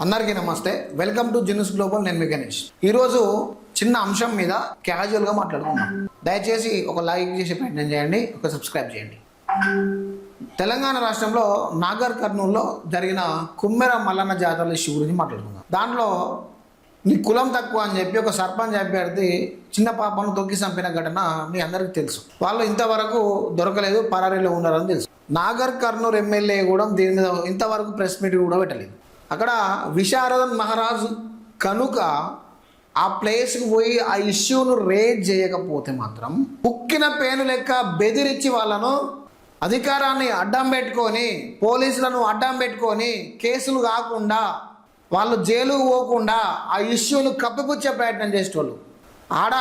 అందరికీ నమస్తే. Welcome to Zee News global. నేను మీ గణేష్. ఈరోజు చిన్న అంశం మీద క్యాజువల్గా మాట్లాడుకుందాం. దయచేసి ఒక లైక్ చేసే ప్రయత్నం చేయండి, ఒక సబ్స్క్రైబ్ చేయండి. తెలంగాణ రాష్ట్రంలో నాగర్ కర్నూల్లో జరిగిన కుమ్మెర మల్లన్న జాతర ఇష్యూ గురించి మాట్లాడుకుందాం. దాంట్లో నీ కులం తక్కువ అని చెప్పి ఒక సర్పంచ్ అభ్యర్థి చిన్న పాపను తొక్కి చంపిన ఘటన మీ అందరికీ తెలుసు. వాళ్ళు ఇంతవరకు దొరకలేదు, పరారీలో ఉన్నారని తెలుసు. నాగర్ కర్నూలు ఎమ్మెల్యే కూడా దీని మీద ఇంతవరకు ప్రెస్ మీట్ కూడా పెట్టలేదు. అక్కడ విశారదన్ మహారాజ్ కనుక ఆ ప్లేస్కి పోయి ఆ ఇష్యూను రేజ్ చేయకపోతే మాత్రం పుక్కిన పేను లెక్క బెదిరించి వాళ్ళను అధికారాన్ని అడ్డం పెట్టుకొని, పోలీసులను అడ్డం పెట్టుకొని కేసులు కాకుండా వాళ్ళు జైలుకు పోకుండా ఆ ఇష్యూను కప్పిపుచ్చే ప్రయత్నం చేసేటోళ్ళు. ఆడ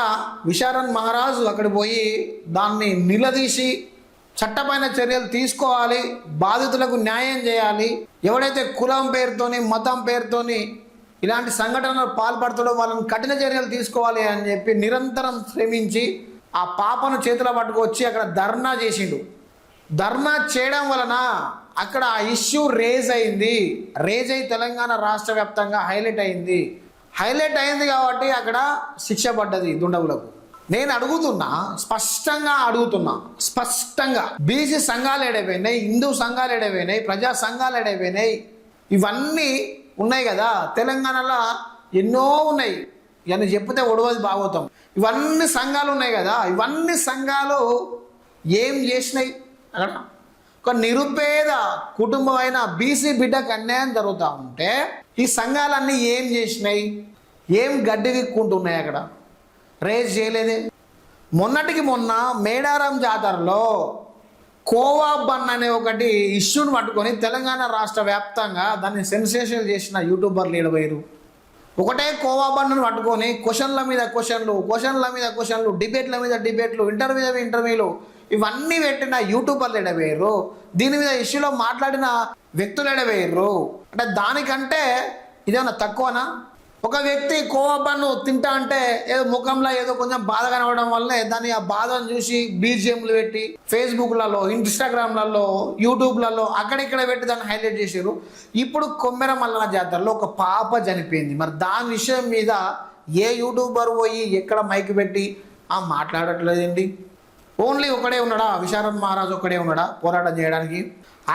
విశారదన్ మహారాజు అక్కడ పోయి దాన్ని నిలదీసి చట్టపైన చర్యలు తీసుకోవాలి, బాధితులకు న్యాయం చేయాలి, ఎవడైతే కులం పేరుతోని మతం పేరుతోని ఇలాంటి సంఘటనలు పాల్పడుతాడో వాళ్ళని కఠిన చర్యలు తీసుకోవాలి అని చెప్పి నిరంతరం శ్రమించి ఆ పాపను చేతిలో పట్టుకొచ్చి అక్కడ ధర్నా చేసిండు. ధర్నా చేయడం వలన అక్కడ ఆ ఇష్యూ రేజ్ అయి తెలంగాణ రాష్ట్ర వ్యాప్తంగా హైలైట్ అయింది కాబట్టి అక్కడ శిక్ష పడ్డది దుండగులకు. నేను స్పష్టంగా బీసీ సంఘాలు ఏడైపోయినాయి, హిందూ సంఘాలు ఏడైపోయినాయి, ప్రజా సంఘాలు ఏడైపోయినాయి, ఇవన్నీ ఉన్నాయి కదా తెలంగాణలో. ఎన్నో ఉన్నాయి, ఇవన్నీ చెప్తే ఒడవది భాగవతం. ఇవన్నీ సంఘాలు ఉన్నాయి కదా, ఇవన్నీ సంఘాలు ఏం చేసినాయి? అక్కడ ఒక నిరుపేద కుటుంబం అయిన బీసీ బిడ్డకు అన్యాయం జరుగుతూ ఉంటే ఈ సంఘాలన్నీ ఏం చేసినాయి? ఏం గడ్డి విక్కుంటున్నాయి? అక్కడ రేజ్ చేయలేదే. మొన్నటికి మొన్న మేడారం జాతరలో కోవా బన్ అనే ఒకటి ఇష్యూని పట్టుకొని తెలంగాణ రాష్ట్ర వ్యాప్తంగా దాన్ని సెన్సేషన్ చేసిన యూట్యూబర్లు ఏడవైరు. ఒకటే కోవా బన్ను పట్టుకొని క్వశ్చన్ల మీద క్వశ్చన్లు, డిబేట్ల మీద డిబేట్లు, ఇంటర్వ్యూలు ఇవన్నీ పెట్టిన యూట్యూబర్లు ఎడవేయరు. దీని మీద ఇష్యూలో మాట్లాడిన వ్యక్తులు ఎడవేయరు. అంటే దానికంటే ఇదేమన్నా తక్కువనా? ఒక వ్యక్తి కోవా తింటా అంటే ఏదో ముఖంలో ఏదో కొంచెం బాధ కనవడం వల్లనే దాన్ని ఆ బాధను చూసి బీజిఎంలు పెట్టి ఫేస్బుక్లలో, ఇన్స్టాగ్రామ్లలో, యూట్యూబ్లలో అక్కడిక్కడ పెట్టి దాన్ని హైలైట్ చేశారు. ఇప్పుడు కొమ్మెర మల్లన్న జాతరలో ఒక పాప చనిపోయింది. మరి దాని విషయం మీద ఏ యూట్యూబర్ పోయి ఎక్కడ మైక్ పెట్టి మాట్లాడట్లేదండి? ఓన్లీ ఒకడే ఉన్నాడా? విశారదన్ మహారాజ్ ఒకడే ఉన్నాడా పోరాటం చేయడానికి?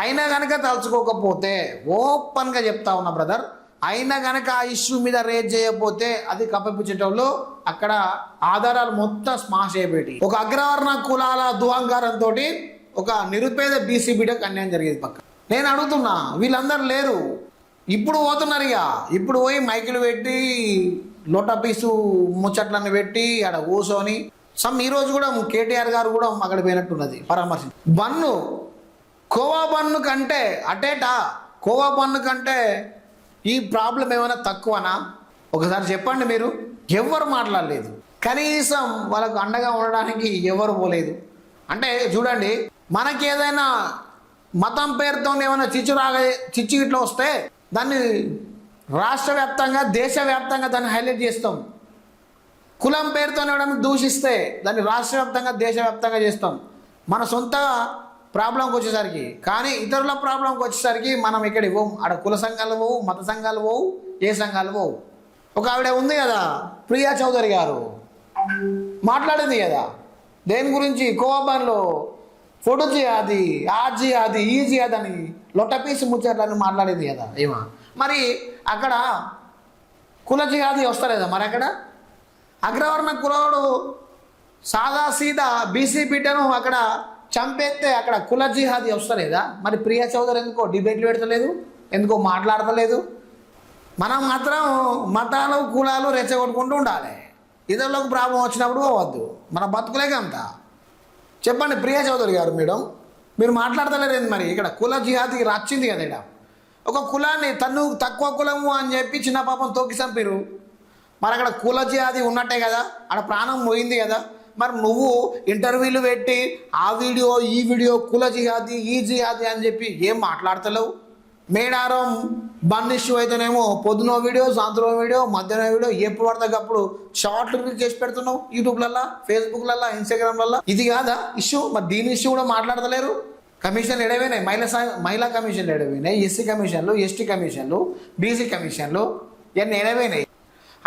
అయినా కనుక తలుచుకోకపోతే ఓపెన్గా చెప్తా ఉన్నా బ్రదర్, అయినా కనుక ఆ ఇష్యూ మీద రేజ్ చేయకపోతే అది కప్పిపుచ్చేటోళ్ళు అక్కడ ఆధారాలు మొత్తం స్మాష్ అయిపోయి ఒక అగ్రవర్ణ కులాల దుహంకారంతో ఒక నిరుపేద బీసీ బిడ్డకు అన్యాయం జరిగేది పక్క. నేను అడుగుతున్నా, వీళ్ళందరూ లేరు, ఇప్పుడు పోతున్నారు. ఇక ఇప్పుడు పోయి మైకులు పెట్టి లోటపీసు ముచ్చట్లను పెట్టి అక్కడ కూర్చొని ఈరోజు కూడా కేటీఆర్ గారు కూడా అక్కడ పోయినట్టున్నది పరామర్శించి. కోవా బన్ను కంటే కోవా బన్ను కంటే ఈ ప్రాబ్లం ఏమైనా తక్కువనా? ఒకసారి చెప్పండి. మీరు ఎవరు మాట్లాడలేదు, కనీసం వాళ్ళకు అండగా ఉండడానికి ఎవరు పోలేదు. అంటే చూడండి, మనకి ఏదైనా మతం పేరుతో ఏమైనా చిచ్చు ఇట్లా వస్తే దాన్ని రాష్ట్ర వ్యాప్తంగా, దేశవ్యాప్తంగా దాన్ని హైలైట్ చేస్తాం. కులం పేరుతో ఎవడన్నా దూషిస్తే దాన్ని రాష్ట్ర వ్యాప్తంగా, దేశవ్యాప్తంగా చేస్తాం మన సొంత ప్రాబ్లంకి వచ్చేసరికి. కానీ ఇతరుల ప్రాబ్లంకి వచ్చేసరికి మనం ఇక్కడ ఇవ్వము. ఆడ కుల సంఘాలు పోవు, మత సంఘాలు పోవు, ఏ సంఘాలు పోవు. ఒక ఆవిడ ఉంది కదా, ప్రియా చౌదరి గారు మాట్లాడింది కదా దేని గురించి? కోవాబాన్లో ఫోటో జిహాది, ఆ జిహాది, ఈ జిహాది అని లొట్టపీసి ముచ్చట్లని మాట్లాడింది కదా ఏమా. మరి అక్కడ కుల జిహాది వస్తలేదా? మరి అక్కడ అగ్రవర్ణ కులవాడు సాదా సీదా బీసీ బిడ్డను అక్కడ చంపేస్తే అక్కడ కుల జిహాది వస్తలేదా? మరి ప్రియా చౌదరి ఎందుకో డిబేట్లు పెడతలేదు, ఎందుకో మాట్లాడతలేదు? మనం మాత్రం మతాలు కులాలు రెచ్చగొట్టుకుంటూ ఉండాలి. ఇతరులకు ప్రాబ్లం వచ్చినప్పుడు పోవద్దు. మన బతుకులేక అంతా. చెప్పండి ప్రియా చౌదరి గారు, మీరు మాట్లాడతలేరు మరి? ఇక్కడ కుల జిహాదికి రచ్చింది కదా. ఇక్కడ ఒక కులాన్ని తను తక్కువ కులము అని చెప్పి చిన్న పాపం తొక్కి చంపారు. మరి అక్కడ కుల జిహాది ఉన్నట్టే కదా, అక్కడ ప్రాణం పోయింది కదా. మరి నువ్వు ఇంటర్వ్యూలు పెట్టి ఆ వీడియో ఈ వీడియో కుల జిహాది, ఈ జిహాది అని చెప్పి ఏం మాట్లాడతలేవు? మేడారం బన్ ఇష్యూ అయితేనేమో పొద్దునో వీడియో, సాయంత్రం వీడియో, మధ్యాహ్నం వీడియో, ఎప్పుడు పడితే అప్పుడు షార్ట్లు రిలీజ్ చేసి పెడుతున్నావు యూట్యూబ్లల్లో, ఫేస్బుక్లల్లో, ఇన్స్టాగ్రామ్లల్లో. ఇది కాదా ఇష్యూ? మరి దీని ఇష్యూ కూడా మాట్లాడతలేరు. కమిషన్లు ఎడవైనాయి, మహిళా కమిషన్లు ఎడవైనాయి, ఎస్సీ కమిషన్లు, ఎస్టీ కమిషన్లు, బీసీ కమిషన్లు ఇవన్నీ ఎడవైనాయి.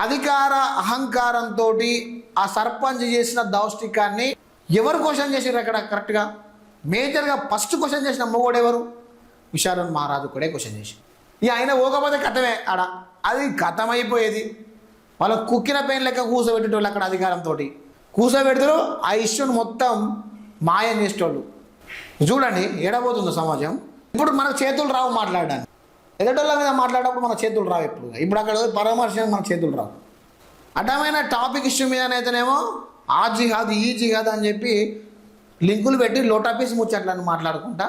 అధికార అహంకారంతో ఆ సర్పంచ్ చేసిన దౌష్టికాన్ని ఎవరు క్వశ్చన్ చేసారు అక్కడ? కరెక్ట్గా మేజర్గా ఫస్ట్ క్వశ్చన్ చేసిన మొగోడు ఎవరు? విశారన్ మహారాజు కూడా క్వశ్చన్ చేసి ఇక ఆయన పోకపోతే కథమే ఆడ, అది కథమైపోయేది. వాళ్ళ కుక్కిన పెయిన్ లెక్క కూర్చోబెట్టేటోళ్ళు అక్కడ అధికారంతో కూర్చోబెడతారు, ఆ ఇష్యూని మొత్తం మాయం చేసేటోళ్ళు. చూడండి ఎడబోతుందో సమాజం. ఇప్పుడు మనకు చేతులు రావు మాట్లాడడానికి, ఎదటోళ్ళ మీద మాట్లాడేటప్పుడు మన చేతులు రావు. ఇప్పుడు అక్కడ పరామర్శం మన చేతులు రావు. అడ్డమైన టాపిక్ ఇష్యూ మీదనైతేనేమో ఆ జిహాద్ ఈ జిహాద్ అని చెప్పి లింకులు పెట్టి లోటాపీస్ ముచ్చట్లని మాట్లాడుకుంటా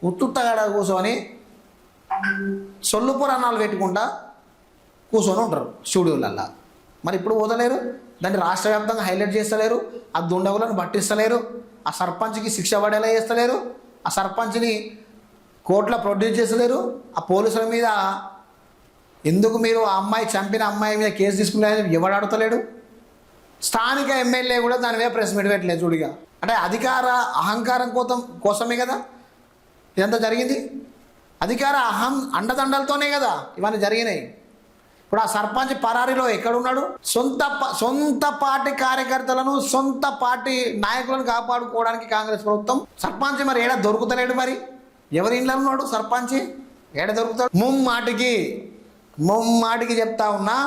ఉత్తుత్తగాడ కూర్చొని సొల్లు పురాణాలు పెట్టుకుంటా కూర్చొని ఉంటారు స్టూడియోలల్లా. మరి ఇప్పుడు పోతలేరు, దాన్ని రాష్ట్ర వ్యాప్తంగా హైలైట్ చేస్తలేరు, ఆ దుండగులను పట్టిస్తలేరు, ఆ సర్పంచ్కి శిక్ష పడేలా చేస్తలేరు, ఆ సర్పంచ్ని కోర్టులో ప్రొడ్యూస్ చేస్తలేరు, ఆ పోలీసుల మీద ఎందుకు మీరు ఆ అమ్మాయి చంపిన అమ్మాయి మీద కేసు తీసుకున్నారని ఎవడు అడుగుతలేడు. స్థానిక ఎమ్మెల్యే కూడా దాని మీద ప్రెస్ మీట్ పెట్టలేదు. చూడిగా అంటే అధికార అహంకారం కోసమే కదా ఇదంతా జరిగింది. అధికార అండదండలతోనే కదా ఇవన్నీ జరిగినాయి. ఇప్పుడు ఆ సర్పంచ్ పరారీలో ఎక్కడున్నాడు? సొంత పార్టీ కార్యకర్తలను, సొంత పార్టీ నాయకులను కాపాడుకోవడానికి కాంగ్రెస్ ప్రభుత్వం సర్పంచ్ మరి ఏడా దొరుకుతలేడు. మరి ఎవరి ఇంట్లో ఉన్నాడు సర్పంచ్? ఏడ దొరుకుతాడు? ముమ్మాటికి చెప్తా ఉన్నా,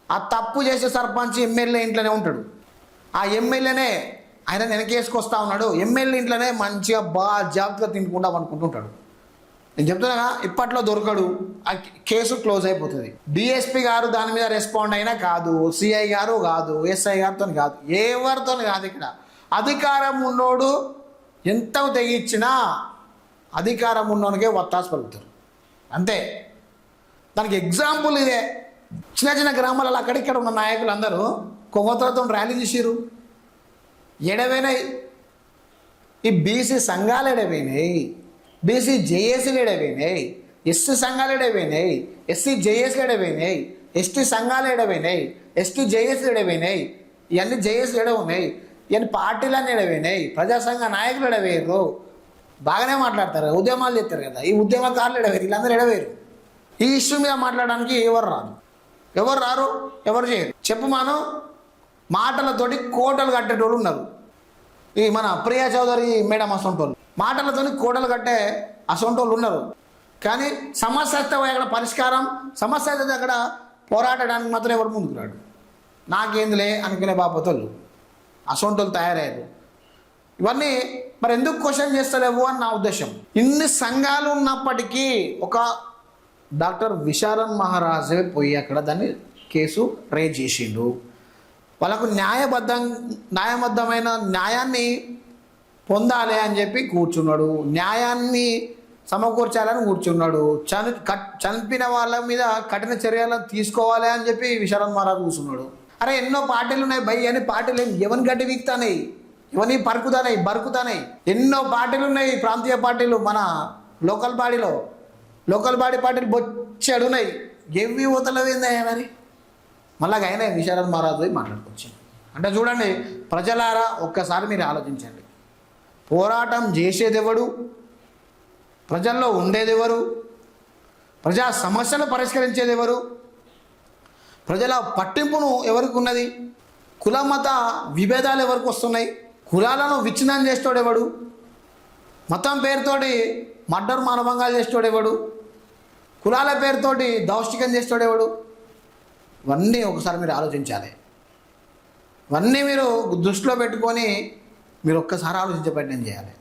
ఆ తప్పు చేసే సర్పంచ్ ఎమ్మెల్యే ఇంట్లోనే ఉంటాడు. ఆ ఎమ్మెల్యేనే ఆయన వెనకేసుకొస్తా ఉన్నాడు. ఎమ్మెల్యే ఇంట్లోనే మంచిగా జాగ్రత్తగా తినుకుంటాం అనుకుంటుంటాడు. నేను చెప్తున్నా ఇప్పట్లో దొరకడు, ఆ కేసు క్లోజ్ అయిపోతుంది. డిఎస్పీ గారు దాని మీద రెస్పాండ్ అయినా కాదు, సిఐ గారు కాదు, ఎస్ఐ గారితో కాదు, ఎవరితో కాదు. ఇక్కడ అధికారం ఉన్నోడు ఎంత తెగించినా అధికారం ఉన్నోనికే వత్తాసు పలుకుతారు అంతే. దానికి ఎగ్జాంపుల్ ఇదే. చిన్న చిన్న గ్రామాలలో అక్కడిక్కడ ఉన్న నాయకులు అందరూ కొవ్వొత్తులతో ర్యాలీ చేసిరు, ఎడవైనాయి. ఈ బీసీ సంఘాలు ఎడవైనాయి, బీసీ జేఏసీలు ఎడవైనాయి, ఎస్సీ సంఘాలు ఎడవైనాయి, ఎస్సీ జేఏసీలు ఎడవైనాయి, ఎస్టీ సంఘాలు ఎడవైనాయి, ఎస్టీ జేఏసీలు ఎడవైనాయి. ఇవన్నీ జేఏసీలు ఎడవున్నాయి, ఇవన్నీ పార్టీలన్నీ ఎడవైనాయి, ప్రజాసంఘ నాయకులు ఎడవేయరు. బాగానే మాట్లాడతారు, ఉద్యమాలు చేస్తారు కదా, ఈ ఉద్యమకారులు ఎడవేరు, వీళ్ళందరూ ఎడవేరు. ఈ ఇష్యూ మీద మాట్లాడడానికి ఎవరు రారు, ఎవరు చేయరు. చెప్పుమాను మాటలతోటి కోటలు కట్టేటోళ్ళు ఉన్నారు. ఈ మన ప్రియా చౌదరి మేడం అసొంటోళ్ళు మాటలతోని కోటలు కట్టే అసొంటోళ్ళు ఉన్నారు. కానీ సమస్య వస్తే అక్కడ పరిష్కారం, సమస్య అయితే అక్కడ పోరాడడానికి మాత్రం ఎవరు ముందుకు రాడు. నాకేందులే అనుకునే బాపతోళ్ళు అసొంటోళ్ళు తయారయ్యారు. ఇవన్నీ మరి ఎందుకు క్వశ్చన్ చేస్తలేవు అని నా ఉద్దేశం. ఇన్ని సంఘాలు ఉన్నప్పటికీ ఒక డాక్టర్ విశారన్ మహారాజే పోయి అక్కడ దాన్ని కేసు రేజ్ చేసిండు. వాళ్ళకు న్యాయబద్ధమైన న్యాయాన్ని పొందాలి అని చెప్పి కూర్చున్నాడు, న్యాయాన్ని సమకూర్చాలని కూర్చున్నాడు. చనిపిన వాళ్ళ మీద కఠిన చర్యలను తీసుకోవాలి అని చెప్పి విశారన్ మహారాజు కూర్చున్నాడు. అరే ఎన్నో పార్టీలు ఉన్నాయి భయ్, అని పార్టీలు ఎవరిని గడ్డి వీక్తానాయి, ఎవరిని బరుకుతానాయి. ఎన్నో పార్టీలు ఉన్నాయి, ప్రాంతీయ పార్టీలు, మన లోకల్ బాడీ పార్టీలు బొచ్చాడు ఉన్నాయి. ఎవ్వి ఊతలవేందా మరి మళ్ళా ఆయన విశారన్ మహారాజు మాట్లాడుకోవచ్చు. అంటే చూడండి ప్రజలారా, ఒక్కసారి మీరు ఆలోచించండి. పోరాటం చేసేదెవడు, ప్రజల్లో ఉండేదెవరు, ప్రజా సమస్యలు పరిష్కరించేది ఎవరు, ప్రజల పట్టింపును ఎవరికి ఉన్నది, కుల మత విభేదాలు ఎవరికి వస్తున్నాయి, కులాలను విచ్ఛిన్నం చేసేటోడెవడు, మతం పేరుతోటి మర్డర్ మానభంగాలు చేసేటోడెవడు, కులాల పేరుతోటి దౌష్టికం చేసేటోడెవడు, ఇవన్నీ ఒకసారి మీరు ఆలోచించాలి. ఇవన్నీ మీరు దృష్టిలో పెట్టుకొని మీరు ఒక్కసారి ఆలోచించే ప్రయత్నం చేయాలి.